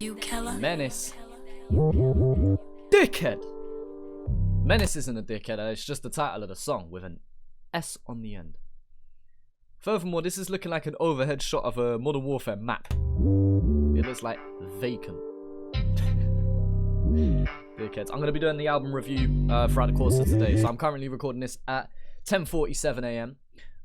MENACE. Dickhead. MENACE isn't a dickhead, it's just the title of the song with an S on the end. Furthermore, this is looking like an overhead shot of a Modern Warfare map. It looks like vacant. Dickheads. I'm going to be doing the album review throughout the course of today. So I'm currently recording this at 10:47 AM.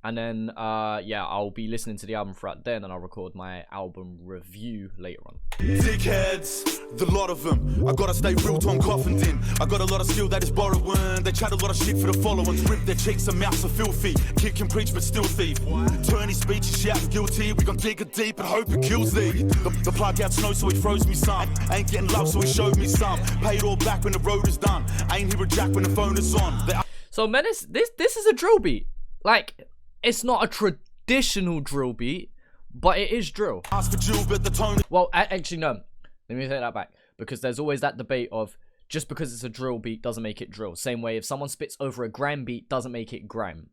And then, yeah, I'll be listening to the album throughout then, and I'll record my album review later on. Dickheads, the lot of them. I gotta stay real, Tom coffined in. I got a lot of skill that is borrowing. They chat a lot of shit for the followers. Rip their cheeks and mouths are filthy. Kick and preach, but still thief. Turn his speech and shout guilty. We gon' dig it deep and hope it kills thee. The plug out snow, so he froze me some. Ain't getting love, so he showed me some. Pay it all back when the road is done. Ain't hear a jack when the phone is on. So MENACE, this is a drill beat. Like, it's not a traditional drill beat, but it is drill. Well, actually, no. Let me take that back. Because there's always that debate of just because it's a drill beat doesn't make it drill. Same way if someone spits over a grime beat doesn't make it grime.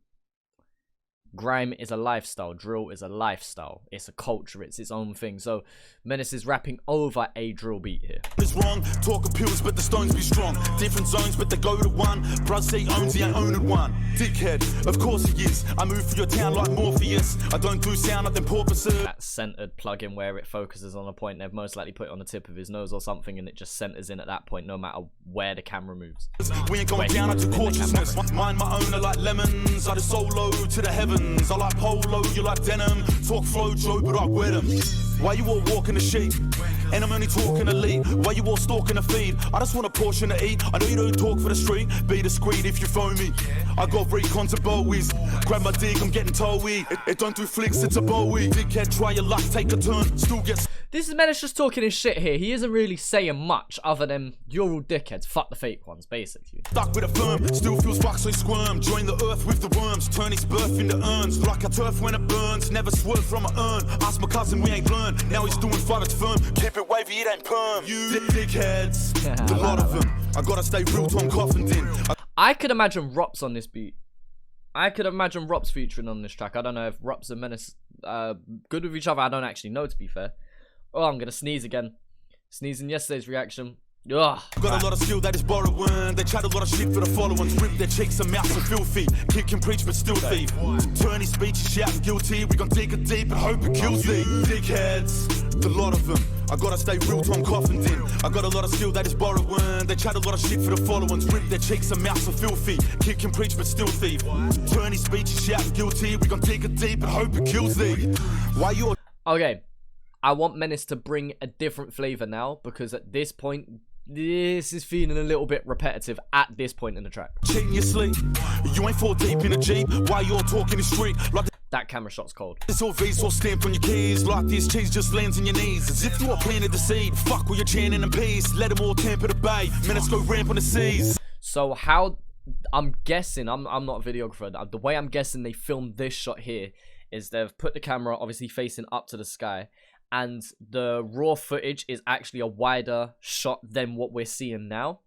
Grime is a lifestyle. Drill is a lifestyle. It's a culture. It's its own thing. So MENACE is rapping over a drill beat here. It's wrong. Talk of pills, but the stones be strong. Different zones, but they go to one. Bruz say owns, he ain't owning one. Dickhead, of course he is. I move for your town like Morpheus. I don't do sound like them porpoises. That centered plugin where it focuses on a point. They've most likely put it on the tip of his nose or something, and it just centers in at that point, no matter where the camera moves. We ain't going down into cautiousness. Mind my own, I like lemons. I just solo to the heavens. I like polo, you like denim. Talk flow, Joe, but I wear them. Why you all walking the sheep? And I'm only talking elite. Why you all stalking the feed? I just want a portion to eat. I know you don't talk for the street. Be discreet if you phone me. I got recon to Bowies. Grab my dig, I'm getting towy. It don't do flicks, it's a Bowie. Dickhead, try your luck, take a turn. Still gets. This is MENACE just talking his shit here. He isn't really saying much other than you're all dickheads. Fuck the fake ones, basically. Stuck with a firm, still feels fucked, so squirm. Join the earth with the worms, turn his birth into urns. Like a turf when it burns, never swerve from an urn. Ask my cousin, we ain't learned. Now he's doing fight, it's firm. Keep it wavy, it ain't perm. You dickheads, the lot of them. I gotta stay real, Tom coffined in. I could imagine Rops on this beat. I could imagine Rops featuring on this track. I don't know if Rops and MENACE good with each other. I don't actually know, to be fair. Oh, I'm gonna sneeze again. Sneezing yesterday's reaction. Ugh. Got a lot of skill that is borrowing. They chat a lot of shit for the followers. Rip their cheeks and mouths are filthy. Kick and preach, but still thief. Turn his speech and shout guilty. We gon' dig it deep and hope it kills thee. Dickheads, the lot of them. I gotta stay real, Tom coffined in. I got a lot of skill that is borrowing. They chat a lot of shit for the followers. Rip their cheeks and mouths are filthy. Kick and preach, but still thief. Turn his speech and shout guilty. We gon' dig it deep and hope it kills thee. Why you? Okay, I want MENACE to bring a different flavor now, because at this point, this is feeling a little bit repetitive at this point in the track. Cheating your sleep. You ain't fall deep in a Jeep. Why you're talking the street? Like that camera shot's cold. This all V's all stamped on your keys. Like this cheese just lands on your knees. As if you are planted the seed. Fuck with your chanting in peace. Let them all tamper the bay. MENACE go ramp on the seas. So how, I'm guessing, I'm not a videographer. The way I'm guessing they filmed this shot here is they've put the camera obviously facing up to the sky. And the raw footage is actually a wider shot than what we're seeing now.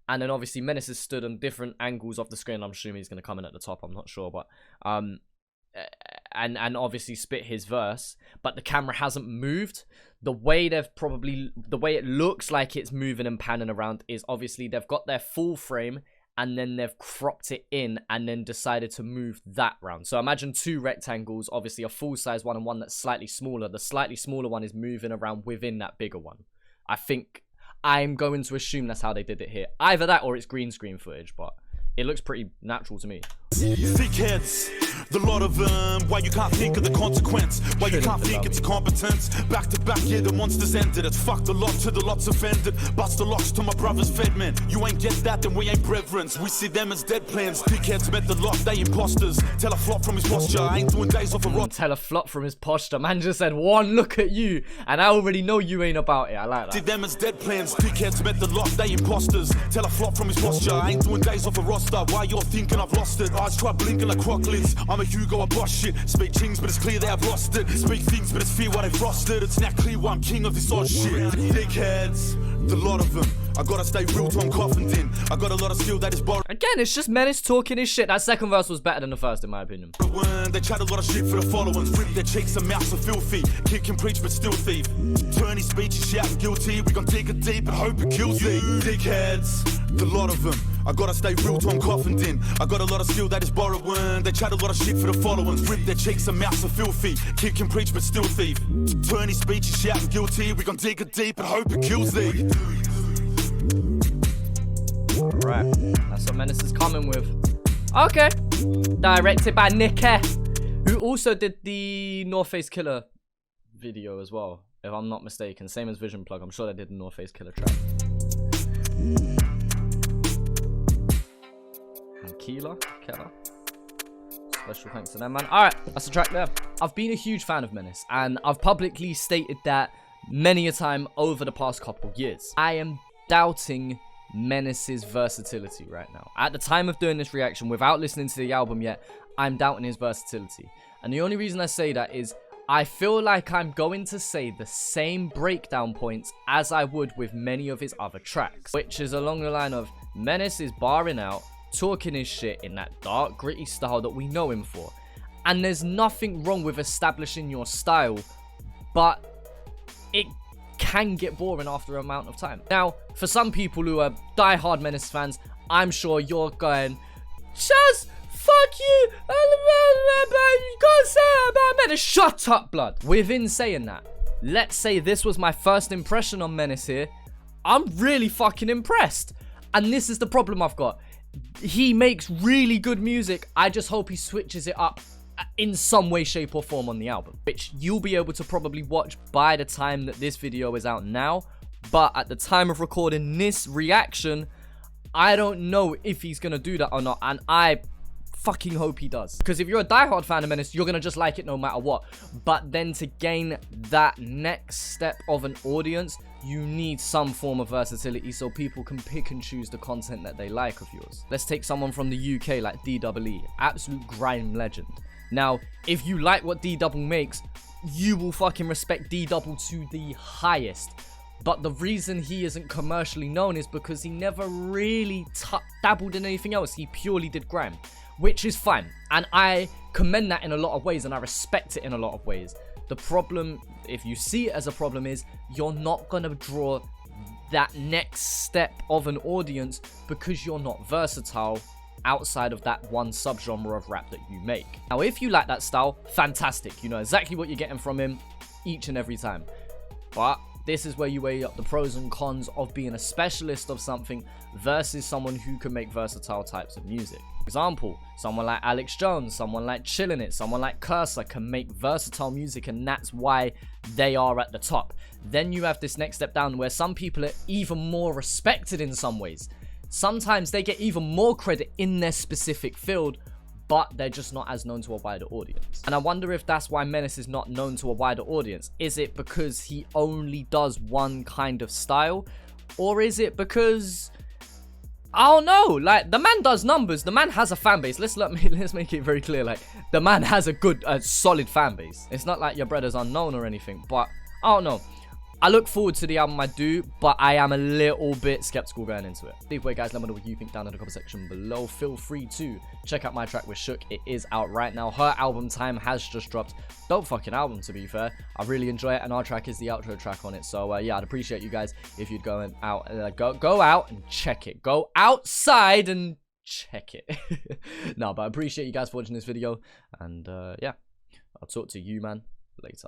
And then obviously MENACE is stood on different angles of the screen. I'm assuming he's going to come in at the top. I'm not sure. But and obviously spit his verse. But the camera hasn't moved. The way it looks like it's moving and panning around is obviously they've got their full frame. And then they've cropped it in and then decided to move that round. So imagine two rectangles, obviously a full-size one and one that's slightly smaller. The slightly smaller one is moving around within that bigger one. I think I'm going to assume that's how they did it here. Either that or it's green screen footage, but it looks pretty natural to me. Thickheads, the lot of them. Why you can't think of the consequence? Why you can't think it's competence? Back to back, yeah, the monsters ended. It's fucked a lot to the lots offended. Bust the locks to my brother's fed men. You ain't get that, then we ain't brethren. We see them as dead plans. Dickheads met the lot, they imposters. Tell a flop from his posture. I ain't doing days off a rock. Tell a flop from his posture. Man just said one look at you, and I already know you ain't about it. I like that. See them as dead plans. Dickheads met the lot, they imposters. Tell a flop from his posture. I ain't doing days off a roster. Why you're thinking I've lost it? Eyes try blinking like croc lids. I'm a Hugo, I boss shit. Speak things, but it's clear they have lost it. Speak things, but it's fear what they've frosted. It's not clear why I'm king of this odd shit. Dickheads, the lot of them. I gotta stay real till I'm coffined in. I got a lot of skill that is borrowed. Again, it's just Menace talking his shit. That second verse was better than the first, in my opinion. They chat a lot of shit for the followers. Rip their cheeks and mouths are filthy. Kick and preach but still thief. Turn his speech and shouting guilty. We gon' dig it deep and hope it kills thee. Dickheads, the lot of them. I gotta stay real till I'm coffined in. I got a lot of skill that is borrowing. They chat a lot of shit for the followers. Rip their cheeks and mouths are filthy. Kick and preach but still thief. Turn his speech and shouting guilty. We gon' dig it deep and hope it kills thee. Alright, that's what Menace is coming with. Okay. Directed by Nicky, who also did the North Face Killer video as well, if I'm not mistaken. Same as Vision Plug. I'm sure they did the North Face Killer track. And Keeler. Special thanks to them, man. Alright, that's the track there. I've been a huge fan of Menace, and I've publicly stated that many a time over the past couple years. I am doubting Menace's versatility right now. At the time of doing this reaction, without listening to the album yet, I'm doubting his versatility. And the only reason I say that is I feel like I'm going to say the same breakdown points as I would with many of his other tracks, which is along the line of Menace is barring out, talking his shit in that dark, gritty style that we know him for. And there's nothing wrong with establishing your style, but it can get boring after an amount of time. Now, for some people who are die-hard Menace fans, I'm sure you're going, Chaz, fuck you, you can't say that about Menace. Shut up, blood. Within saying that, let's say this was my first impression on Menace here, I'm really fucking impressed. And this is the problem I've got. He makes really good music. I just hope he switches it up in some way, shape or form on the album, which you'll be able to probably watch by the time that this video is out now. But at the time of recording this reaction, I don't know if he's gonna do that or not, and I fucking hope he does, because if you're a diehard fan of Menace, you're gonna just like it no matter what. But then to gain that next step of an audience, you need some form of versatility so people can pick and choose the content that they like of yours. Let's take someone from the UK like DXCKHEADS, absolute grime legend. Now, if you like what D-Double makes, you will fucking respect D-Double to the highest. But the reason he isn't commercially known is because he never really dabbled in anything else. He purely did grime, which is fine. And I commend that in a lot of ways, and I respect it in a lot of ways. The problem, if you see it as a problem, is you're not going to draw that next step of an audience because you're not versatile outside of that one subgenre of rap that you make. Now, if you like that style, fantastic. You know exactly what you're getting from him each and every time. But this is where you weigh up the pros and cons of being a specialist of something versus someone who can make versatile types of music. For example, someone like Alex Jones, someone like Chillin' It, someone like Cursor can make versatile music, and that's why they are at the top. Then you have this next step down where some people are even more respected in some ways. Sometimes they get even more credit in their specific field, but they're just not as known to a wider audience. And I wonder if that's why Menace is not known to a wider audience. Is it because he only does one kind of style? Or is it because, I don't know, like, the man does numbers, the man has a fan base. Let's make it very clear, like, the man has a good, solid fan base. It's not like your brother's unknown or anything, but I don't know. I look forward to the album, I do, but I am a little bit skeptical going into it. Either way, guys, let me know what you think down in the comment section below. Feel free to check out my track with Shook. It is out right now. Her album Time has just dropped. Dope fucking album, to be fair. I really enjoy it, and our track is the outro track on it. So, yeah, I'd appreciate you guys if you'd go out and check it. Go outside and check it. No, but I appreciate you guys for watching this video, and, yeah, I'll talk to you, man, later.